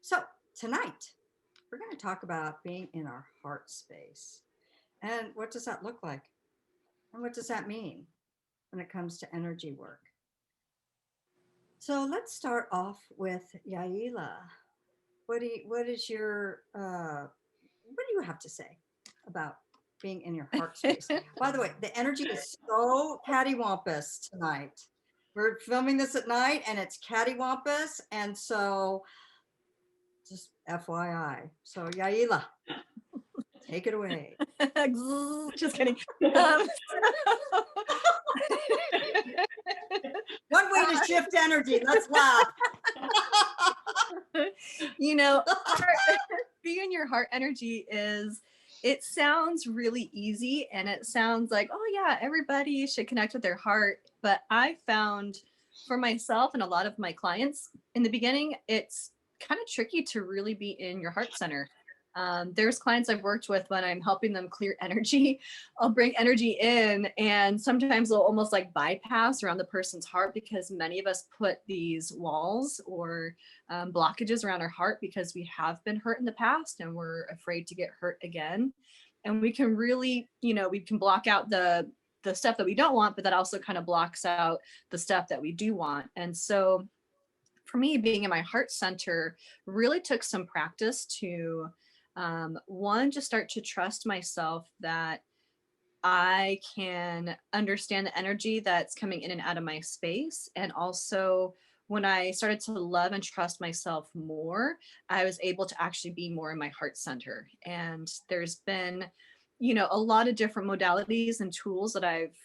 So tonight, we're going to talk about being in our heart space. And what does that look like? And what does that mean when it comes to energy work? So let's start off with Yaila. What is your what do you have to say about being in your heart space? By the way, the energy is so cattywampus tonight. We're filming this at night and it's cattywampus, and so just FYI. So Yaila, take it away. Just kidding. One way to shift energy. Let's laugh. Being in your heart energy it sounds really easy and it sounds like, oh yeah, everybody should connect with their heart. But I found for myself and a lot of my clients in the beginning, it's kind of tricky to really be in your heart center. There's clients I've worked with when I'm helping them clear energy, I'll bring energy in and sometimes they'll almost like bypass around the person's heart because many of us put these walls or blockages around our heart because we have been hurt in the past and we're afraid to get hurt again. And we can really, we can block out the stuff that we don't want, but that also kind of blocks out the stuff that we do want. And so for me, being in my heart center really took some practice to one, just start to trust myself that I can understand the energy that's coming in and out of my space. And also, when I started to love and trust myself more, I was able to actually be more in my heart center. And there's been, a lot of different modalities and tools that I've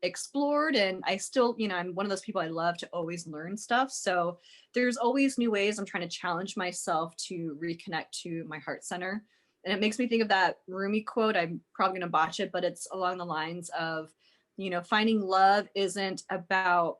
explored, and I still, I'm one of those people, I love to always learn stuff. So there's always new ways I'm trying to challenge myself to reconnect to my heart center. And it makes me think of that Rumi quote. I'm probably going to botch it, but it's along the lines of, finding love isn't about,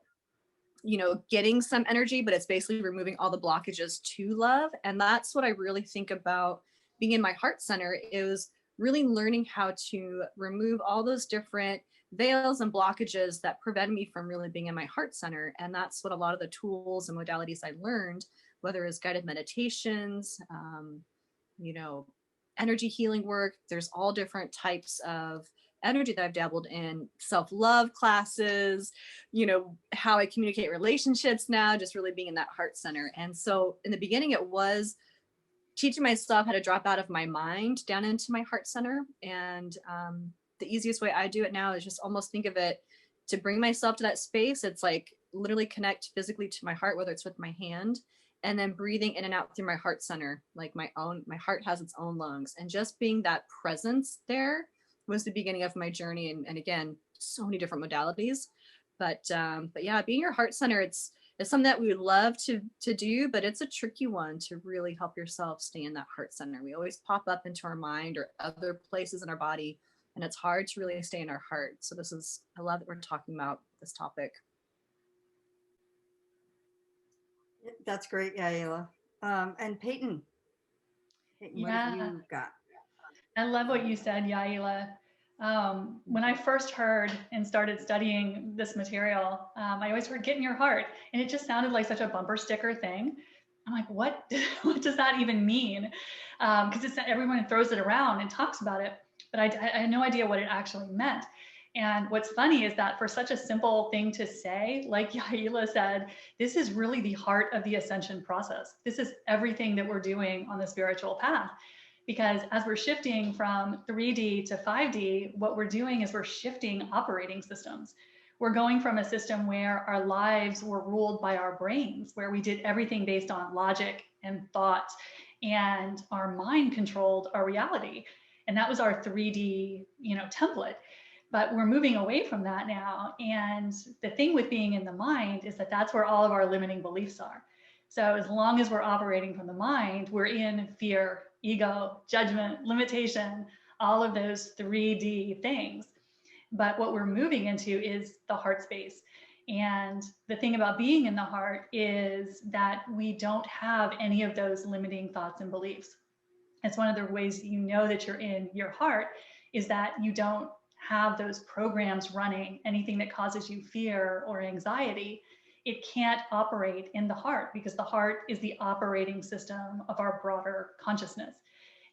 getting some energy, but it's basically removing all the blockages to love. And that's what I really think about being in my heart center, is really learning how to remove all those different veils and blockages that prevent me from really being in my heart center. And that's what a lot of the tools and modalities I learned, whether it's guided meditations, energy healing work, there's all different types of energy that I've dabbled in, self-love classes, how I communicate relationships now, just really being in that heart center. And so in the beginning, it was teaching myself how to drop out of my mind down into my heart center. And the easiest way I do it now is just almost think of it to bring myself to that space. It's like literally connect physically to my heart, whether it's with my hand, and then breathing in and out through my heart center, like my heart has its own lungs. And just being that presence there was the beginning of my journey. And again, so many different modalities. But yeah, being your heart center, it's something that we would love to do, but it's a tricky one to really help yourself stay in that heart center. We always pop up into our mind or other places in our body, and it's hard to really stay in our heart. So I love that we're talking about this topic. That's great, Yaila. And Peyton, what have you got? I love what you said, Yaila. When I first heard and started studying this material, I always heard "get in your heart," and it just sounded like such a bumper sticker thing. I'm like, what does that even mean? Because everyone throws it around and talks about it, but I had no idea what it actually meant. And what's funny is that for such a simple thing to say, like Yaila said, this is really the heart of the ascension process. This is everything that we're doing on the spiritual path. Because as we're shifting from 3D to 5D, what we're doing is we're shifting operating systems. We're going from a system where our lives were ruled by our brains, where we did everything based on logic and thought, and our mind controlled our reality. And that was our 3D, template. But we're moving away from that now. And the thing with being in the mind is that that's where all of our limiting beliefs are. So as long as we're operating from the mind, we're in fear, ego, judgment, limitation, all of those 3D things. But what we're moving into is the heart space. And the thing about being in the heart is that we don't have any of those limiting thoughts and beliefs. It's one of the ways you know that you're in your heart is that you don't have those programs running, anything that causes you fear or anxiety. it can't operate in the heart because the heart is the operating system of our broader consciousness.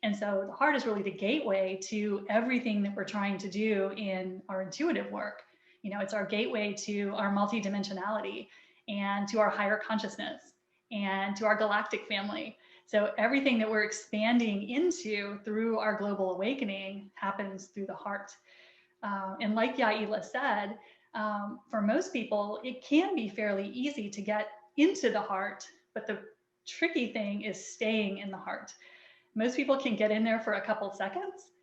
And so the heart is really the gateway to everything that we're trying to do in our intuitive work. You know, it's our gateway to our multidimensionality and to our higher consciousness and to our galactic family. So everything that we're expanding into through our global awakening happens through the heart. And like Yaila said, for most people, it can be fairly easy to get into the heart, but the tricky thing is staying in the heart. Most people can get in there for a couple seconds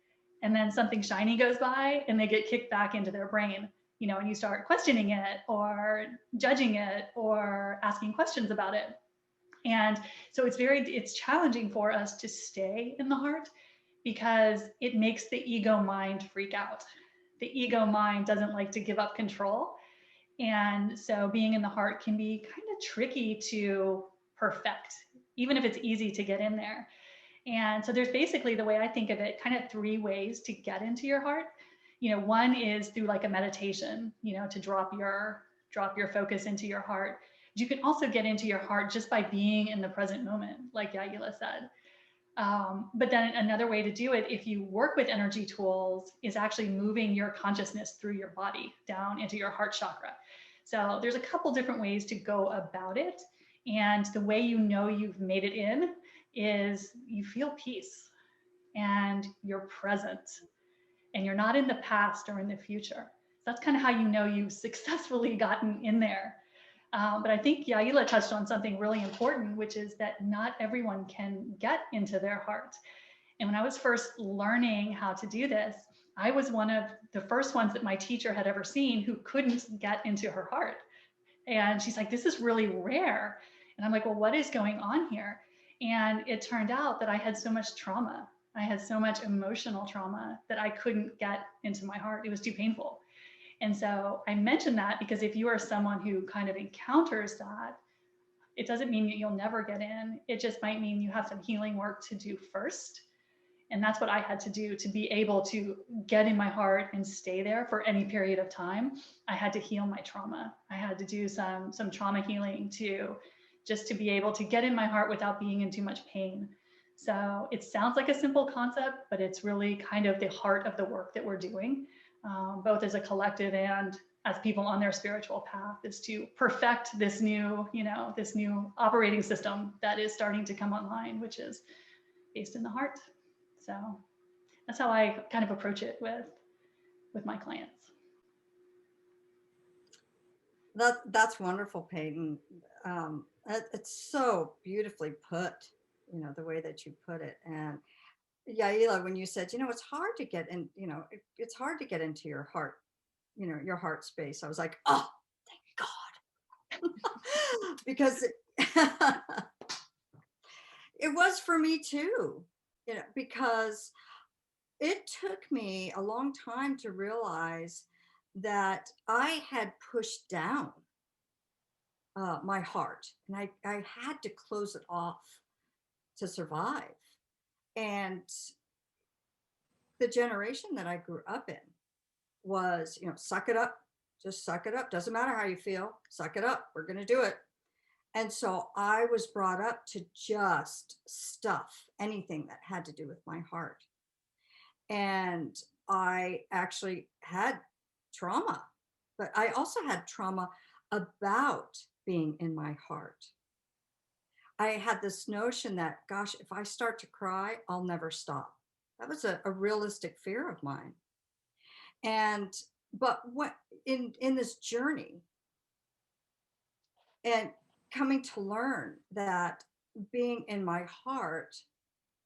and then something shiny goes by and they get kicked back into their brain, you know, and you start questioning it or judging it or asking questions about it. And so it's challenging for us to stay in the heart because it makes the ego mind freak out. The ego mind doesn't like to give up control. And so being in the heart can be kind of tricky to perfect, even if it's easy to get in there. And so there's basically, the way I think of it, kind of 3 ways to get into your heart. You know, one is through like a meditation, you know, to drop your focus into your heart. You can also get into your heart just by being in the present moment, like Yaila said. But then another way to do it, if you work with energy tools, is actually moving your consciousness through your body down into your heart chakra. So there's a couple different ways to go about it. And the way you know you've made it in is you feel peace and you're present and you're not in the past or in the future. So that's kind of how you know you've successfully gotten in there. But I think Yaila touched on something really important, which is that not everyone can get into their heart. And when I was first learning how to do this, I was one of the first ones that my teacher had ever seen who couldn't get into her heart. And she's like, this is really rare. And I'm like, well, what is going on here? And it turned out that I had so much trauma. I had so much emotional trauma that I couldn't get into my heart. It was too painful. And so I mentioned that because if you are someone who kind of encounters that, it doesn't mean that you'll never get in. It just might mean you have some healing work to do first. And that's what I had to do to be able to get in my heart and stay there for any period of time. I had to heal my trauma. I had to do some trauma healing just to be able to get in my heart without being in too much pain. So it sounds like a simple concept, but it's really kind of the heart of the work that we're doing, both as a collective and as people on their spiritual path, is to perfect this new operating system that is starting to come online, which is based in the heart. So that's how I kind of approach it with my clients. That's wonderful, Peyton. It's so beautifully put, you know, the way that you put it. And Yaila, when you said, you know, it's hard to get in, you know, it's hard to get into your heart, you know, your heart space. I was like, oh, thank God. Because it was for me too, you know, because it took me a long time to realize that I had pushed down my heart, and I had to close it off to survive. And the generation that I grew up in was, you know, suck it up, just suck it up. Doesn't matter how you feel, suck it up. We're going to do it. And so I was brought up to just stuff anything that had to do with my heart. And I actually had trauma, but I also had trauma about being in my heart. I had this notion that, gosh, if I start to cry, I'll never stop. That was a realistic fear of mine. And, but what in this journey and coming to learn that being in my heart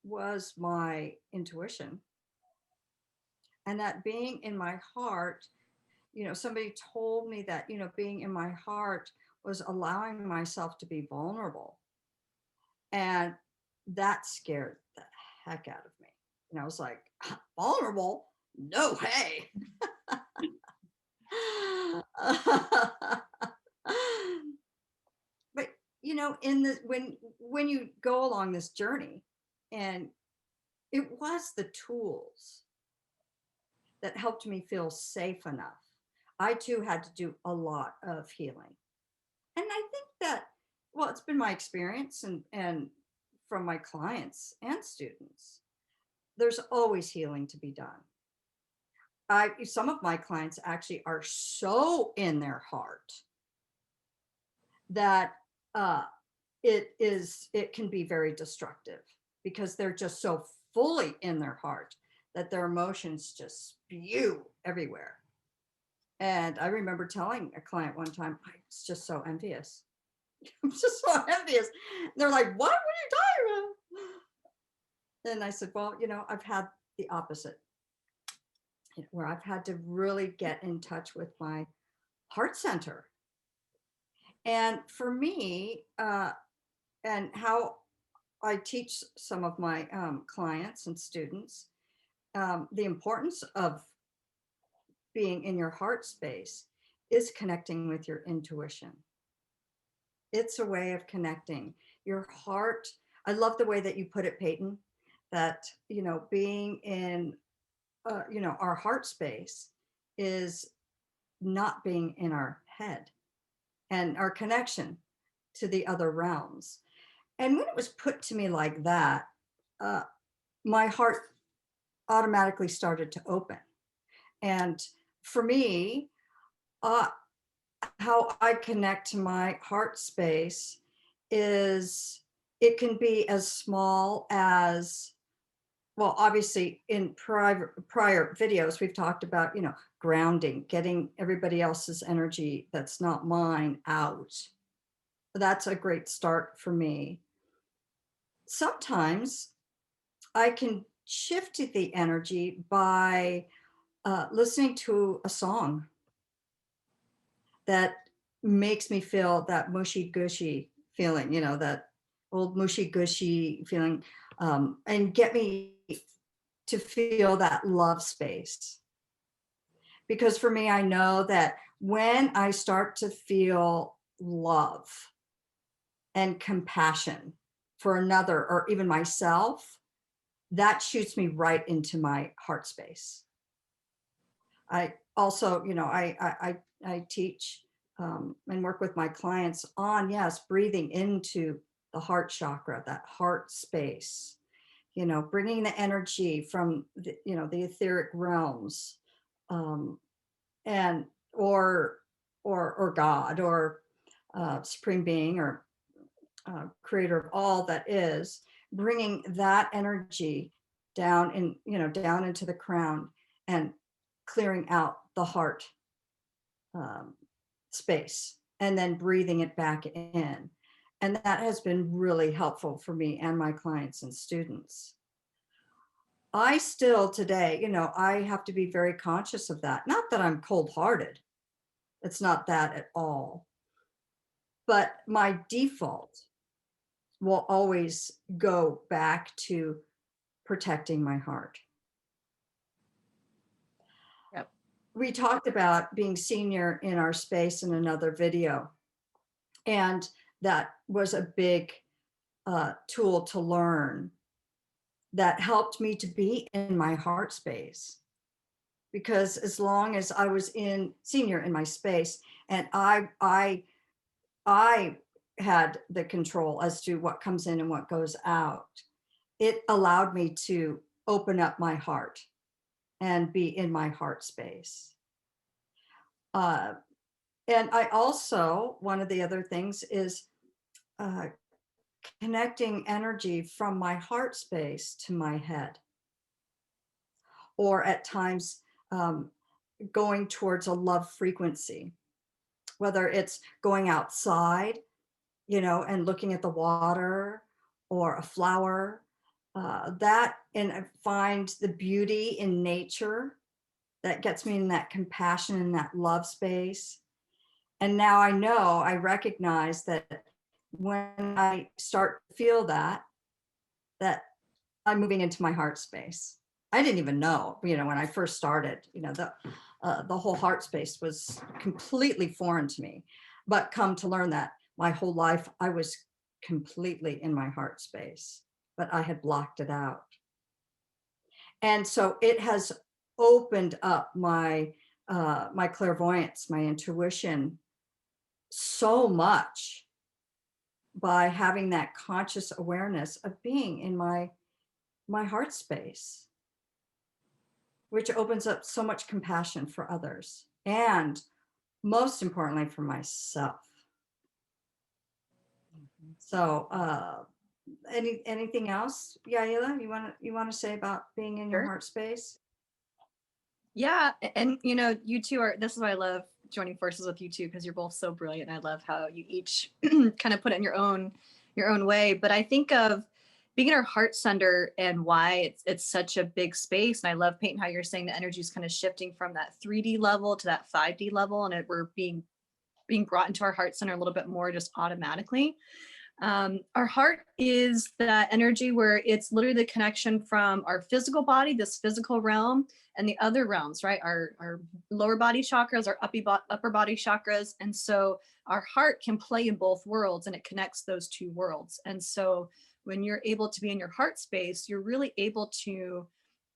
was my intuition, and that being in my heart, you know, somebody told me that, you know, being in my heart was allowing myself to be vulnerable. And that scared the heck out of me. And I was like, vulnerable? No way. But you know, when you go along this journey, and it was the tools that helped me feel safe enough. I too had to do a lot of healing. And I well, it's been my experience and from my clients and students, there's always healing to be done. Some of my clients actually are so in their heart that uh, it can be very destructive because they're just so fully in their heart that their emotions just spew everywhere. And I remember telling a client one time, I was just so envious. I'm just so envious. And they're like, what are you talking about? And I said, well, I've had the opposite, where I've had to really get in touch with my heart center. And for me, and how I teach some of my clients and students, the importance of being in your heart space is connecting with your intuition. It's a way of connecting your heart. I love the way that you put it, Peyton, that, being in, our heart space is not being in our head and our connection to the other realms. And when it was put to me like that, uh, my heart automatically started to open. And for me, uh, how I connect to my heart space is it can be as small as, well, obviously in prior videos, we've talked about, grounding, getting everybody else's energy that's not mine out. That's a great start for me. Sometimes I can shift the energy by listening to a song that makes me feel that mushy gushy feeling, that old mushy gushy feeling, and get me to feel that love space. Because for me, I know that when I start to feel love and compassion for another or even myself, that shoots me right into my heart space. I also, I teach and work with my clients on, yes, breathing into the heart chakra, that heart space, bringing the energy from the etheric realms, and or God or supreme being or creator of all that is, bringing that energy down into the crown and clearing out the heart um, space and then breathing it back in. And that has been really helpful for me and my clients and students. I still today, I have to be very conscious of that. Not that I'm cold-hearted. It's not that at all. But my default will always go back to protecting my heart. Yep. We talked about being senior in our space in another video. And that was a big tool to learn that helped me to be in my heart space. Because as long as I was senior in my space and I had the control as to what comes in and what goes out, it allowed me to open up my heart and be in my heart space. And I also, one of the other things is connecting energy from my heart space to my head. Or at times going towards a love frequency, whether it's going outside, and looking at the water or a flower, and I find the beauty in nature that gets me in that compassion and that love space. And now I recognize that when I start to feel that I'm moving into my heart space. I didn't even know, when I first started, the whole heart space was completely foreign to me. But come to learn that my whole life, I was completely in my heart space, but I had blocked it out. And so it has opened up my clairvoyance, my intuition so much by having that conscious awareness of being in my heart space, which opens up so much compassion for others and most importantly for myself. So anything else, Yaila, you want to say about being in your Sure. heart space? Yeah, and you know, you two are, this is why I love joining forces with you two, because you're both so brilliant. I love how you each kind of put it in your own way. But I think of being in our heart center and why it's such a big space. And I love, Peyton, how you're saying the energy is kind of shifting from that 3D level to that 5D level, and we're being brought into our heart center a little bit more just automatically. Our heart is that energy where it's literally the connection from our physical body, this physical realm, and the other realms, right? Our lower body chakras, our upper body chakras. And so our heart can play in both worlds, and it connects those two worlds. And so when you're able to be in your heart space, you're really able to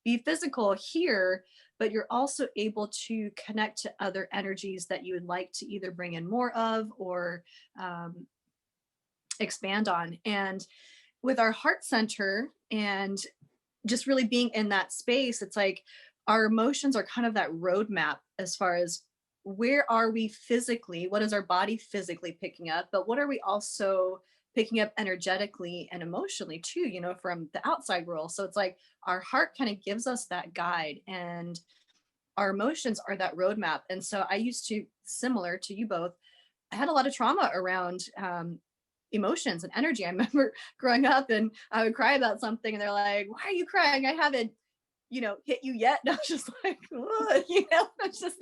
be physical here, but you're also able to connect to other energies that you would like to either bring in more of or expand on. And with our heart center and just really being in that space, it's like our emotions are kind of that roadmap as far as where are we physically, what is our body physically picking up, but what are we also picking up energetically and emotionally too, you know, from the outside world. So it's like our heart kind of gives us that guide, and our emotions are that roadmap. And so I used to, similar to you both, I had a lot of trauma around emotions and energy. I remember growing up and I would cry about something and they're like, why are you crying? I haven't, you know, hit you yet. And I was just like, you know, it's just,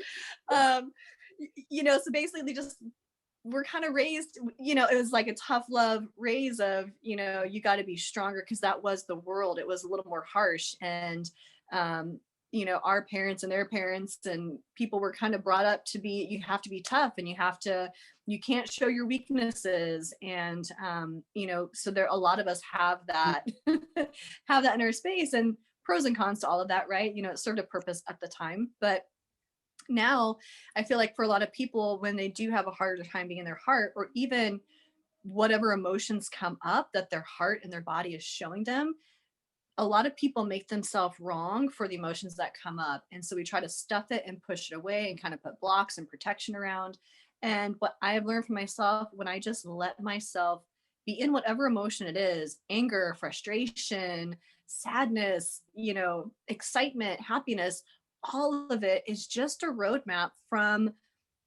you know, so basically just, we're kind of raised, you know, it was like a tough love raise of, you know, you got to be stronger, because that was the world. It was a little more harsh. And, you know, our parents and their parents and people were kind of brought up to be, you have to be tough and you can't show your weaknesses. And, you know, so there, a lot of us have that, have that inner space, and pros and cons to all of that, right? You know, it served a purpose at the time, but now I feel like for a lot of people, when they do have a harder time being in their heart, or even whatever emotions come up that their heart and their body is showing them, a lot of people make themselves wrong for the emotions that come up. And so we try to stuff it and push it away and kind of put blocks and protection around. And what I have learned for myself, when I just let myself be in whatever emotion it is, anger, frustration, sadness, you know, excitement, happiness, all of it is just a roadmap from,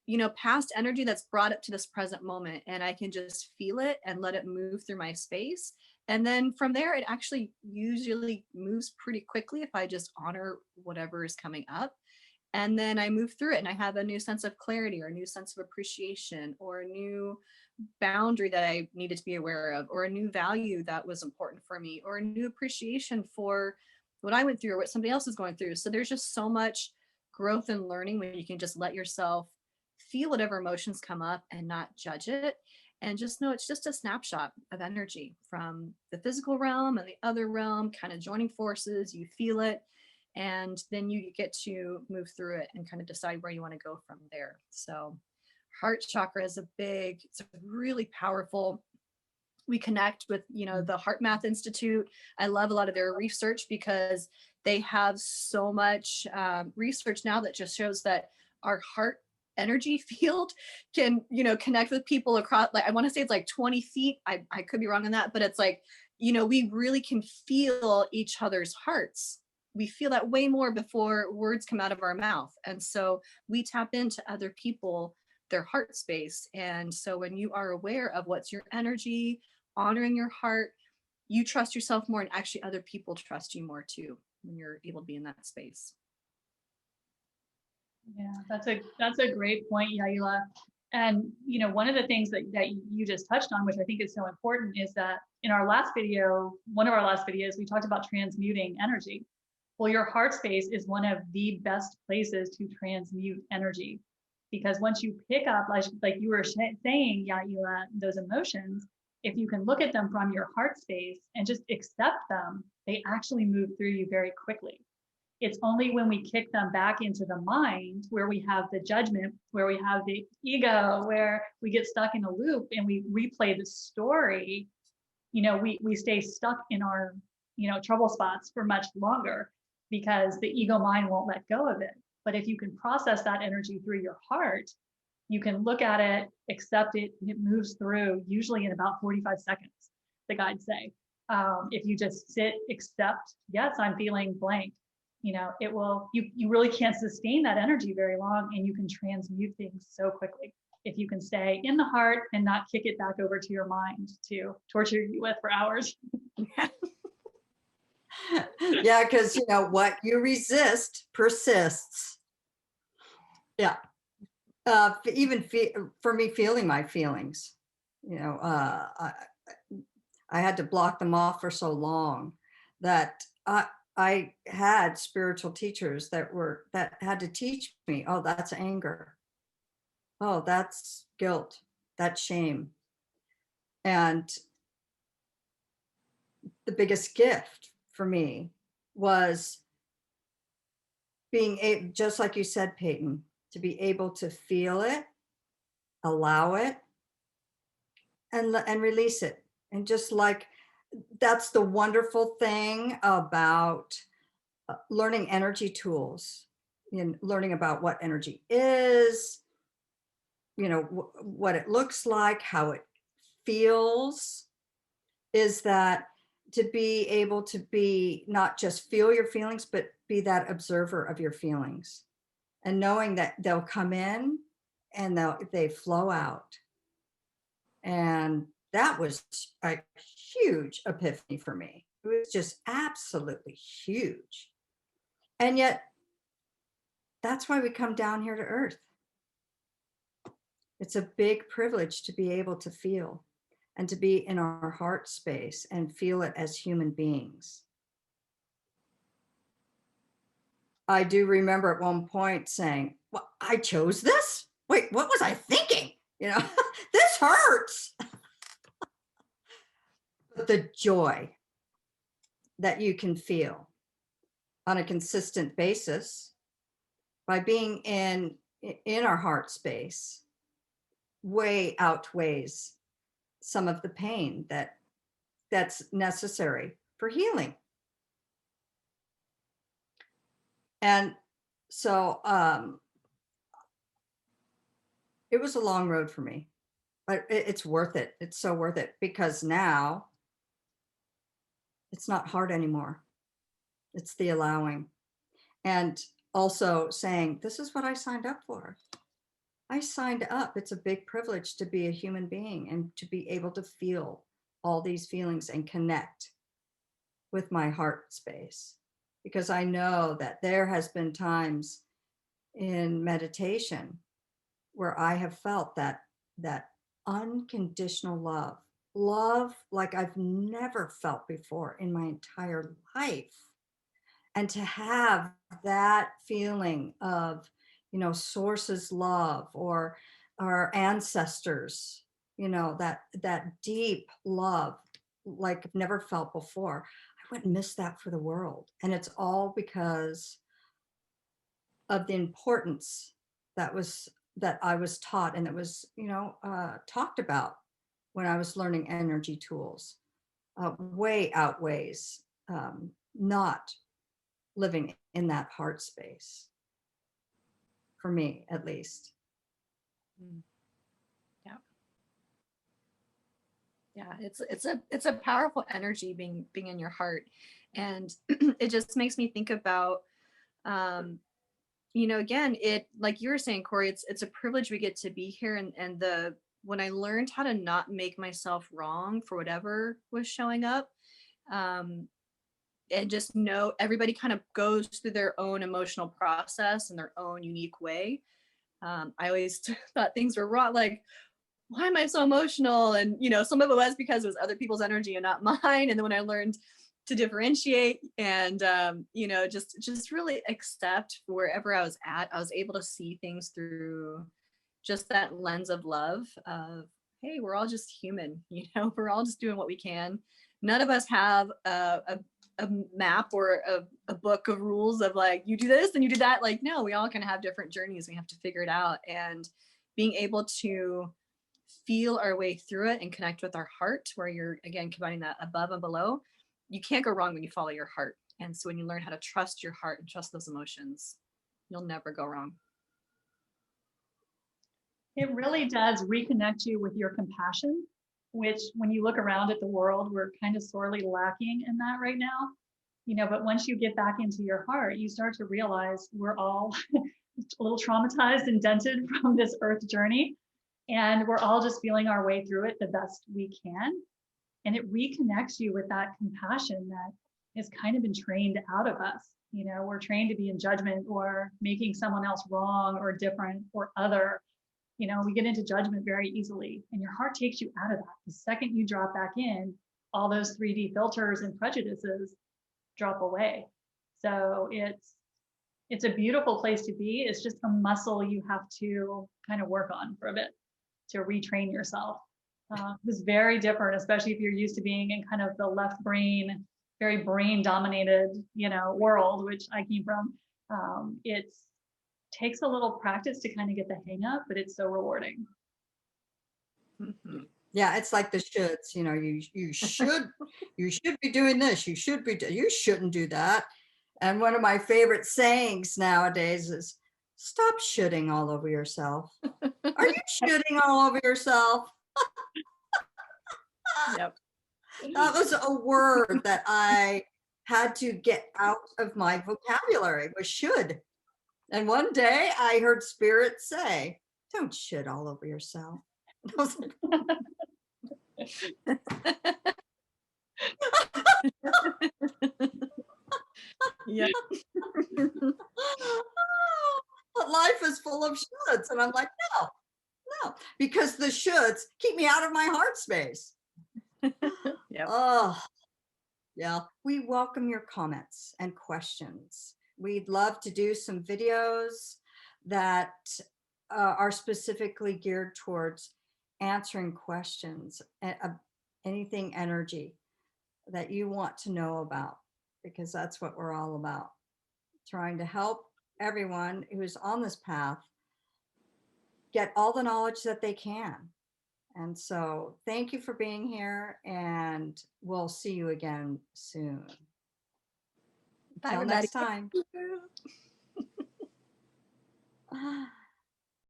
you know, past energy that's brought up to this present moment. And I can just feel it and let it move through my space. And then from there, it actually usually moves pretty quickly if I just honor whatever is coming up. And then I move through it and I have a new sense of clarity, or a new sense of appreciation, or a new boundary that I needed to be aware of, or a new value that was important for me, or a new appreciation for what I went through or what somebody else is going through. So there's just so much growth and learning when you can just let yourself feel whatever emotions come up and not judge it, and just know it's just a snapshot of energy from the physical realm and the other realm kind of joining forces. You feel it, and then you get to move through it and kind of decide where you want to go from there. So heart chakra is it's a really powerful, we connect with, you know, the Heart Math Institute. I love a lot of their research because they have so much research now that just shows that our heart energy field can, you know, connect with people across, like, I want to say it's like 20 feet. I could be wrong on that, but it's like, you know, we really can feel each other's hearts. We feel that way more before words come out of our mouth. And so we tap into other people, their heart space. And so when you are aware of what's your energy, honoring your heart, you trust yourself more, and actually other people trust you more too when you're able to be in that space. Yeah, that's a great point, Yaila. And you know, one of the things that you just touched on, which I think is so important, is that in our last video, one of our last videos, we talked about transmuting energy. Well, your heart space is one of the best places to transmute energy, because once you pick up, like you were saying, Yaila, those emotions, if you can look at them from your heart space and just accept them, they actually move through you very quickly. It's only when we kick them back into the mind where we have the judgment, where we have the ego, where we get stuck in a loop and we replay the story, we stay stuck in our, trouble spots for much longer because the ego mind won't let go of it. But if you can process that energy through your heart, you can look at it, accept it, and it moves through usually in about 45 seconds, the guides say. If you just sit, accept, yes, I'm feeling blank, it will, you really can't sustain that energy very long, and you can transmute things so quickly if you can stay in the heart and not kick it back over to your mind to torture you with for hours. Yeah, because what you resist persists. Yeah. For me, feeling my feelings, I had to block them off for so long that I had spiritual teachers that had to teach me, oh, that's anger. Oh, that's guilt. That's shame. And the biggest gift for me was being able, just like you said, Peyton, to be able to feel it, allow it, and release it. And just like, that's the wonderful thing about learning energy tools and learning about what energy is, what it looks like, how it feels, is that to be able to be not just feel your feelings, but be that observer of your feelings, and knowing that they'll come in and they flow out. And that was a huge epiphany for me. It was just absolutely huge. And yet, that's why we come down here to earth. It's a big privilege to be able to feel and to be in our heart space and feel it as human beings. I do remember at one point saying, well, I chose this? Wait, what was I thinking? This hurts. But the joy that you can feel on a consistent basis by being in our heart space way outweighs some of the pain that's necessary for healing. And so it was a long road for me, but it's worth it. It's so worth it, because now it's not hard anymore. It's the allowing. And also saying, this is what I signed up for. I signed up. It's a big privilege to be a human being and to be able to feel all these feelings and connect with my heart space. Because I know that there has been times in meditation where I have felt that unconditional love like I've never felt before in my entire life. And to have that feeling of, source's love, or our ancestors, that deep love like I've never felt before, I wouldn't miss that for the world. And it's all because of the importance that I was taught, and it was, talked about when I was learning energy tools, way outweighs not living in that heart space, for me at least. Yeah, it's a powerful energy being in your heart. And it just makes me think about again, it, like you were saying, Corey, it's a privilege we get to be here. And when I learned how to not make myself wrong for whatever was showing up, and just know everybody kind of goes through their own emotional process in their own unique way. I always thought things were wrong, like, why am I so emotional? And, some of it was because it was other people's energy and not mine. And then when I learned to differentiate and, just really accept wherever I was at, I was able to see things through just that lens of love of, hey, we're all just human, we're all just doing what we can. None of us have a a map or a book of rules of like, you do this and you do that. Like, no, we all kind of have different journeys. We have to figure it out. And being able to feel our way through it and connect with our heart, where you're, again, combining that above and below, you can't go wrong when you follow your heart. And so when you learn how to trust your heart and trust those emotions, you'll never go wrong. It really does reconnect you with your compassion, which when you look around at the world, we're kind of sorely lacking in that right now. You know, but once you get back into your heart, you start to realize we're all a little traumatized and dented from this earth journey. And we're all just feeling our way through it the best we can. And it reconnects you with that compassion that has kind of been trained out of us. You know, we're trained to be in judgment or making someone else wrong or different or other. You know, we get into judgment very easily, and your heart takes you out of that. The second you drop back in, all those 3D filters and prejudices drop away. So it's a beautiful place to be. It's just a muscle you have to kind of work on for a bit to retrain yourself. It's very different, especially if you're used to being in kind of the left brain, very brain dominated, you know, world, which I came from. It takes a little practice to kind of get the hang of, but it's so rewarding. Mm-hmm. Yeah, it's like the shoulds, you know, you should be doing this, you shouldn't do that. And one of my favorite sayings nowadays is, stop shoulding all over yourself. Are you shoulding all over yourself? Yep. That was a word that I had to get out of my vocabulary, was should. And one day I heard Spirit say, don't shit all over yourself. I was like, Yeah. but life is full of shoulds. And I'm like, no, because the shoulds keep me out of my heart space. Yep. Oh, yeah. We welcome your comments and questions. We'd love to do some videos that are specifically geared towards answering questions, anything energy that you want to know about, because that's what we're all about, trying to help everyone who's on this path get all the knowledge that they can. And so thank you for being here, and we'll see you again soon. Bye, Until everybody. next time.